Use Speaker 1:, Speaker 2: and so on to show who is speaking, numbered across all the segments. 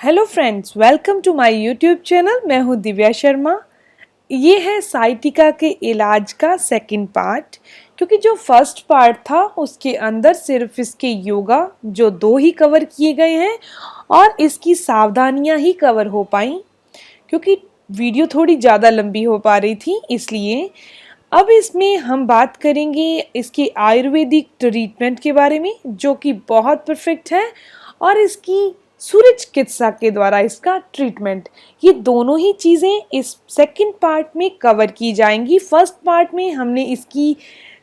Speaker 1: Hello friends, welcome to my YouTube channel. मैं हूं दिव्या शर्मा। ये है साइटिका के इलाज का सेकंड पार्ट। क्योंकि जो फर्स्ट पार्ट था उसके अंदर सिर्फ इसके योगा जो 2 ही कवर किए गए हैं और इसकी सावधानियां ही कवर हो पाई, क्योंकि वीडियो थोड़ी ज़्यादा लंबी हो पा रही थी। इसलिए अब इसमें हम बात करेंगे इसके आयुर्वेदिक ट्रीटमेंट के बारे में, जो कि बहुत परफेक्ट है, और इसकी सूर्य चिकित्सा के द्वारा इसका ट्रीटमेंट। ये दोनों ही चीज़ें इस सेकंड पार्ट में कवर की जाएंगी। फर्स्ट पार्ट में हमने इसकी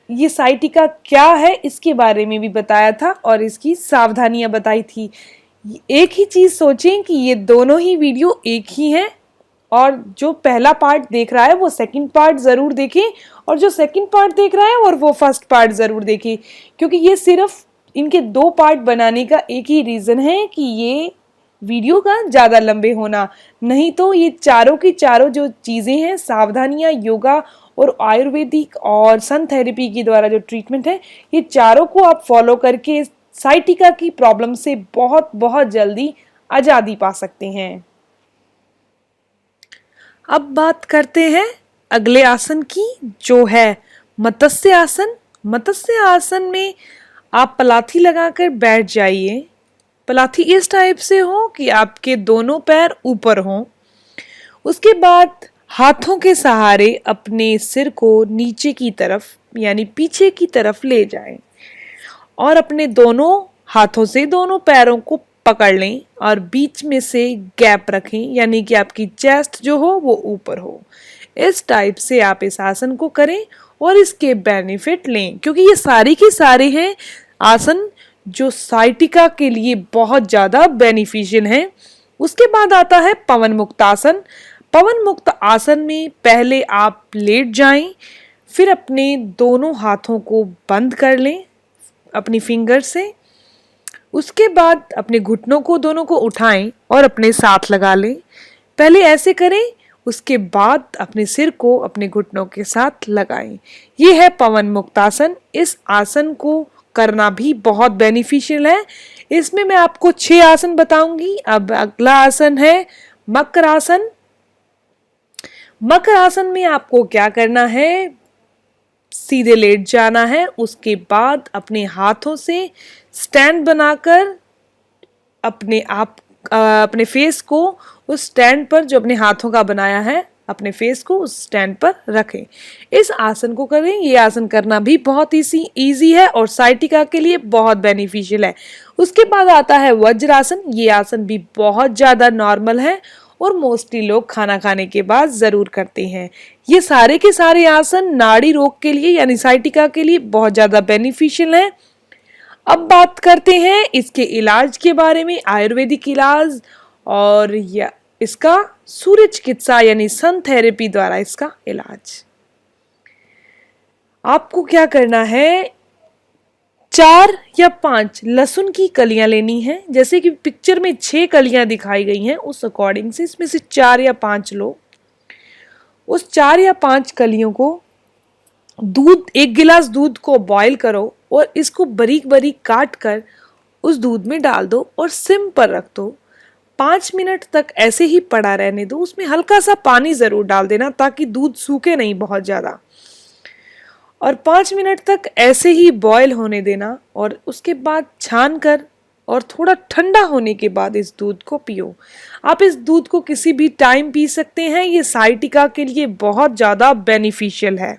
Speaker 1: ये साइटिका क्या है इसके बारे में भी बताया था और इसकी सावधानियां बताई थी। एक ही चीज़ सोचें कि ये दोनों ही वीडियो एक ही हैं, और जो पहला पार्ट देख रहा है वो सेकंड पार्ट ज़रूर देखें, और जो सेकंड पार्ट देख रहा है और वो फर्स्ट पार्ट ज़रूर देखें। क्योंकि ये सिर्फ इनके 2 पार्ट बनाने का एक ही रीज़न है कि ये वीडियो का ज़्यादा लंबे होना। नहीं तो ये चारों की चारों जो चीज़ें हैं, सावधानियां, योगा और आयुर्वेदिक और सन थेरेपी के द्वारा जो ट्रीटमेंट है, ये चारों को आप फॉलो करके साइटिका की प्रॉब्लम से बहुत बहुत जल्दी आज़ादी पा सकते हैं। अब बात करते हैं अगले आसन की, जो है मत्स्य आसन। मत्स्य आसन में आप पलाथी लगाकर बैठ जाइए। पलाथी इस टाइप से हो कि आपके दोनों पैर ऊपर हों। उसके बाद हाथों के सहारे अपने सिर को नीचे की तरफ यानी पीछे की तरफ ले जाएं और अपने दोनों हाथों से दोनों पैरों को पकड़ लें और बीच में से गैप रखें, यानी कि आपकी चेस्ट जो हो वो ऊपर हो। इस टाइप से आप इस आसन को करें और इसके बेनिफिट लें, क्योंकि ये सारी के सारे हैं आसन जो साइटिका के लिए बहुत ज़्यादा बेनिफिशियल हैं। उसके बाद आता है पवन मुक्त आसन। पवन मुक्त आसन में पहले आप लेट जाएं, फिर अपने दोनों हाथों को बंद कर लें अपनी फिंगर से। उसके बाद अपने घुटनों को दोनों को उठाएं और अपने साथ लगा लें। पहले ऐसे करें, उसके बाद अपने सिर को अपने घुटनों के साथ लगाएं। ये है पवन मुक्तासन। इस आसन को करना भी बहुत बेनिफिशियल है। इसमें मैं आपको 6 आसन बताऊंगी। अब अगला आसन है मकर आसन। मकर आसन में आपको क्या करना है, सीधे लेट जाना है। उसके बाद अपने हाथों से स्टैंड बनाकर अपने फेस को उस स्टैंड पर, जो अपने हाथों का बनाया है, अपने फेस को उस स्टैंड पर रखें। इस आसन को करें। ये आसन करना भी बहुत इजी है और साइटिका के लिए बहुत बेनिफिशियल है। उसके बाद आता है वज्रासन। ये आसन भी बहुत ज़्यादा नॉर्मल है और मोस्टली लोग खाना खाने के बाद ज़रूर करते हैं। ये सारे के सारे आसन नाड़ी रोग के लिए यानी साइटिका के लिए बहुत ज़्यादा बेनिफिशियल है। अब बात करते हैं इसके इलाज के बारे में, आयुर्वेदिक इलाज और या इसका सूर्य चिकित्सा यानी सन थेरेपी द्वारा इसका इलाज। आपको क्या करना है, 4 या 5 लहसुन की कलियां लेनी है। जैसे कि पिक्चर में 6 कलियां दिखाई गई हैं, उस अकॉर्डिंग से इसमें से 4 या 5 लो। उस 4 या 5 कलियों को दूध, 1 गिलास दूध को बॉईल करो और इसको बारीक बारीक काट कर उस दूध में डाल दो और सिम पर रख दो। 5 मिनट तक ऐसे ही पड़ा रहने दो। उसमें हल्का सा पानी जरूर डाल देना ताकि दूध सूखे नहीं बहुत ज्यादा, और 5 मिनट तक ऐसे ही बॉईल होने देना। और उसके बाद छान कर और थोड़ा ठंडा होने के बाद इस दूध को पियो। आप इस दूध को किसी भी टाइम पी सकते हैं। ये साइटिका के लिए बहुत ज़्यादा बेनिफिशियल है,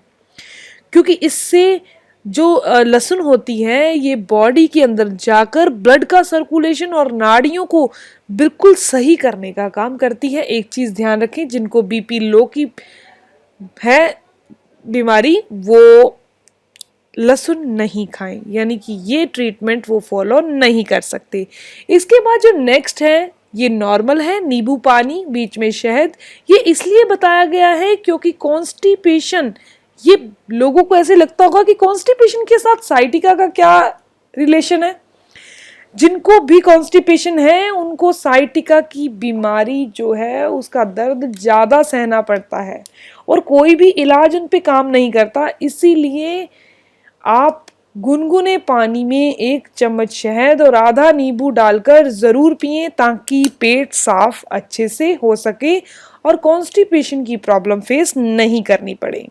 Speaker 1: क्योंकि इससे जो लहसुन होती है ये बॉडी के अंदर जाकर ब्लड का सर्कुलेशन और नाड़ियों को बिल्कुल सही करने का काम करती है। एक चीज़ ध्यान रखें, जिनको बीपी लो की है बीमारी वो लहसुन नहीं खाएं, यानी कि ये ट्रीटमेंट वो फॉलो नहीं कर सकते। इसके बाद जो नेक्स्ट है ये नॉर्मल है, नींबू पानी बीच में शहद। ये इसलिए बताया गया है क्योंकि कॉन्स्टिपेशन, ये लोगों को ऐसे लगता होगा कि कॉन्स्टिपेशन के साथ साइटिका का क्या रिलेशन है। जिनको भी कॉन्स्टिपेशन है उनको साइटिका की बीमारी जो है उसका दर्द ज़्यादा सहना पड़ता है और कोई भी इलाज उन पे काम नहीं करता। इसीलिए आप गुनगुने पानी में 1 चम्मच शहद और आधा नींबू डालकर ज़रूर पिएं ताकि पेट साफ अच्छे से हो सके और कॉन्स्टिपेशन की प्रॉब्लम फेस नहीं करनी पड़े।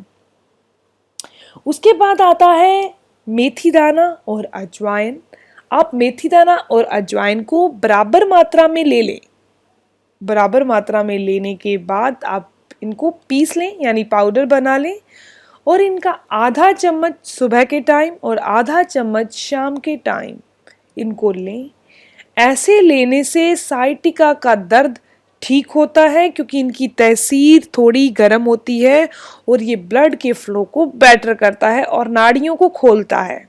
Speaker 1: उसके बाद आता है मेथी दाना और अजवाइन। आप मेथी दाना और अजवाइन को बराबर मात्रा में ले लें। बराबर मात्रा में लेने के बाद आप इनको पीस लें यानी पाउडर बना लें और इनका आधा चम्मच सुबह के टाइम और आधा चम्मच शाम के टाइम इनको लें। ऐसे लेने से साइटिका का दर्द ठीक होता है क्योंकि इनकी तहसीर थोड़ी गर्म होती है और ये ब्लड के फ्लो को बेटर करता है और नाड़ियों को खोलता है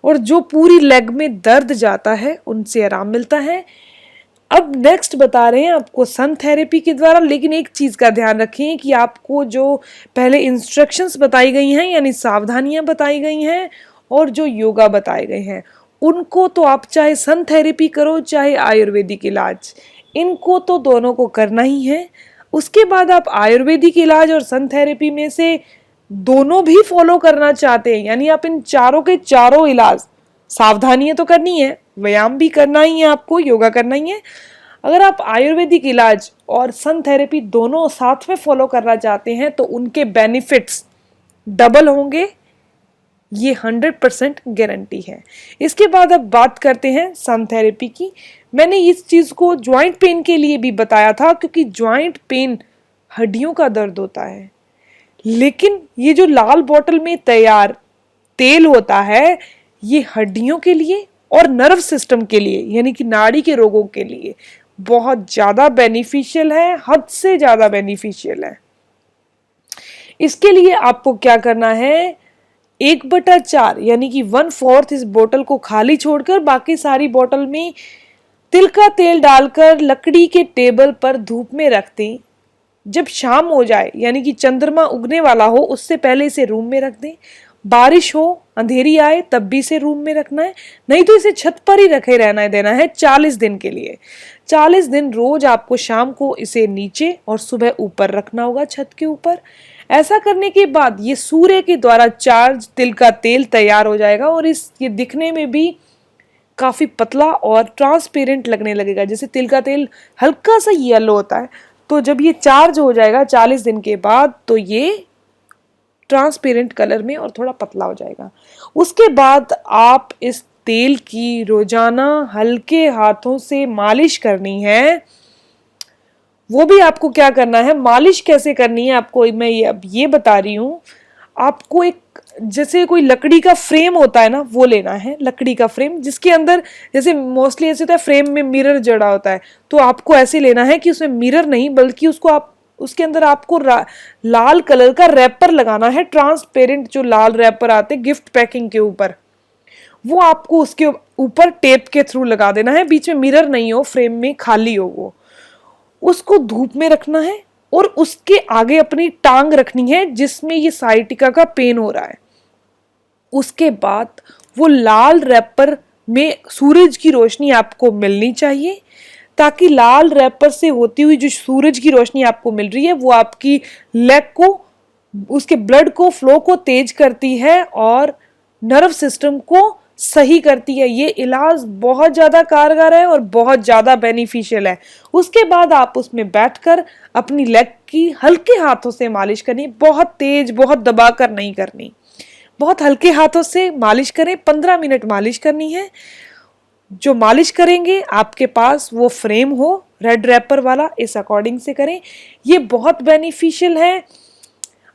Speaker 1: और जो पूरी लेग में दर्द जाता है उनसे आराम मिलता है। अब नेक्स्ट बता रहे हैं आपको सन थेरेपी के द्वारा, लेकिन एक चीज़ का ध्यान रखें कि आपको जो पहले इंस्ट्रक्शंस बताई गई हैं यानी सावधानियां बताई गई हैं और जो योगा बताए गए हैं उनको तो आप चाहे सन थेरेपी करो चाहे आयुर्वेदिक इलाज, इनको तो दोनों को करना ही है। उसके बाद आप आयुर्वेदिक इलाज और सन थेरेपी में से दोनों भी फॉलो करना चाहते हैं यानी आप इन चारों के चारों इलाज, सावधानियां तो करनी है, व्यायाम भी करना ही है, आपको योगा करना ही है। अगर आप आयुर्वेदिक इलाज और सन थेरेपी दोनों साथ में फॉलो करना चाहते हैं तो उनके बेनिफिट्स डबल होंगे, ये 100% गारंटी है। इसके बाद अब बात करते हैं सन थेरेपी की। मैंने इस चीज़ को ज्वाइंट पेन के लिए भी बताया था क्योंकि ज्वाइंट पेन हड्डियों का दर्द होता है, लेकिन ये जो लाल बोतल में तैयार तेल होता है ये हड्डियों के लिए और नर्व सिस्टम के लिए यानी कि नाड़ी के रोगों के लिए बहुत ज़्यादा बेनिफिशियल है, हद से ज़्यादा बेनिफिशियल है। इसके लिए आपको क्या करना है, 1/4 यानी कि 1/4 इस बोतल को खाली छोड़कर बाकी सारी बोतल में तिल का तेल डालकर लकड़ी के टेबल पर धूप में रख दें। जब शाम हो जाए यानी कि चंद्रमा उगने वाला हो उससे पहले इसे रूम में रख दें। बारिश हो, अंधेरी आए तब भी इसे रूम में रखना है, नहीं तो इसे छत पर ही रखे रहना है देना है 40 दिन के लिए। 40 दिन रोज आपको शाम को इसे नीचे और सुबह ऊपर रखना होगा छत के ऊपर। ऐसा करने के बाद ये सूर्य के द्वारा चार्ज तिल का तेल तैयार हो जाएगा और ये दिखने में भी काफी पतला और ट्रांसपेरेंट लगने लगेगा। जैसे तिल का तेल हल्का सा येलो होता है तो जब ये चार्ज हो जाएगा 40 दिन के बाद तो ये ट्रांसपेरेंट कलर में और थोड़ा पतला हो जाएगा। उसके बाद आप इस तेल की रोजाना हल्के हाथों से मालिश करनी है। वो भी आपको क्या करना है, मालिश कैसे करनी है आपको मैं ये बता रही हूँ। आपको एक जैसे कोई लकड़ी का फ्रेम होता है ना, वो लेना है, लकड़ी का फ्रेम जिसके अंदर जैसे मोस्टली ऐसे होता है फ्रेम में मिरर जड़ा होता है, तो आपको ऐसे लेना है कि उसमें मिरर नहीं बल्कि उसके अंदर आपको लाल कलर का रैपर लगाना है, ट्रांसपेरेंट जो लाल रैपर आते गिफ्ट पैकिंग के ऊपर, वो आपको उसके ऊपर टेप के थ्रू लगा देना है। बीच में मिरर नहीं हो, फ्रेम में खाली हो वो, उसको धूप में रखना है और उसके आगे अपनी टांग रखनी है जिसमें ये साइटिका का पेन हो रहा है। उसके बाद वो लाल रैपर में सूरज की रोशनी आपको मिलनी चाहिए ताकि लाल रैपर से होती हुई जो सूरज की रोशनी आपको मिल रही है वो आपकी लेग को, उसके ब्लड को फ्लो को तेज करती है और नर्व सिस्टम को सही करती है। ये इलाज बहुत ज़्यादा कारगर है और बहुत ज़्यादा बेनिफिशियल है। उसके बाद आप उसमें बैठकर अपनी लेग की हल्के हाथों से मालिश करनी, बहुत तेज बहुत दबाकर नहीं करनी, बहुत हल्के हाथों से मालिश करें। 15 मिनट मालिश करनी है। जो मालिश करेंगे आपके पास वो फ्रेम हो रेड रैपर वाला, इस अकॉर्डिंग से करें। ये बहुत बेनिफिशियल है,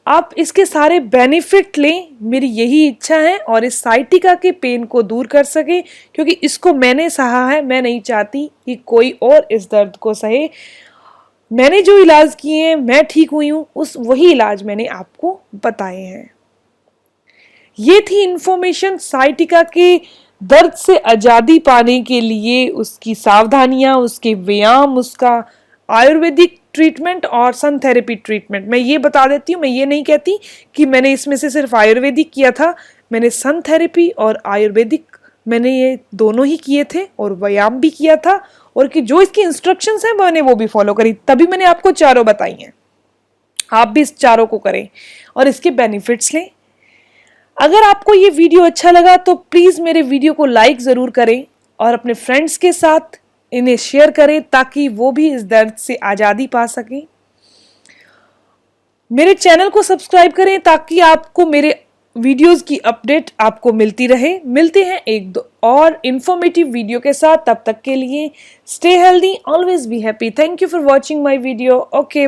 Speaker 1: आप इसके सारे बेनिफिट लें, मेरी यही इच्छा है और इस साइटिका के पेन को दूर कर सके क्योंकि इसको मैंने सहा है। मैं नहीं चाहती कि कोई और इस दर्द को सहे। मैंने जो इलाज किए हैं, मैं ठीक हुई हूँ, वही इलाज मैंने आपको बताए हैं। ये थी इंफॉर्मेशन साइटिका के दर्द से आज़ादी पाने के लिए, उसकी सावधानियां, उसके व्यायाम, उसका आयुर्वेदिक ट्रीटमेंट और सन थेरेपी ट्रीटमेंट। मैं ये बता देती हूँ, मैं ये नहीं कहती कि मैंने इसमें से सिर्फ आयुर्वेदिक किया था, मैंने सन थेरेपी और आयुर्वेदिक मैंने ये दोनों ही किए थे और व्यायाम भी किया था और कि जो इसकी इंस्ट्रक्शंस हैं मैंने वो भी फॉलो करी, तभी मैंने आपको चारों बताई हैं। आप भी इस चारों को करें और इसके बेनिफिट्स लें। अगर आपको ये वीडियो अच्छा लगा तो प्लीज़ मेरे वीडियो को लाइक ज़रूर करें और अपने फ्रेंड्स के साथ इन्हें शेयर करें ताकि वो भी इस दर्द से आज़ादी पा सकें। मेरे चैनल को सब्सक्राइब करें ताकि आपको मेरे वीडियोस की अपडेट आपको मिलती रहे। मिलते हैं एक दो और इंफॉर्मेटिव वीडियो के साथ। तब तक के लिए stay healthy, always be happy. Thank you for watching my video. Okay.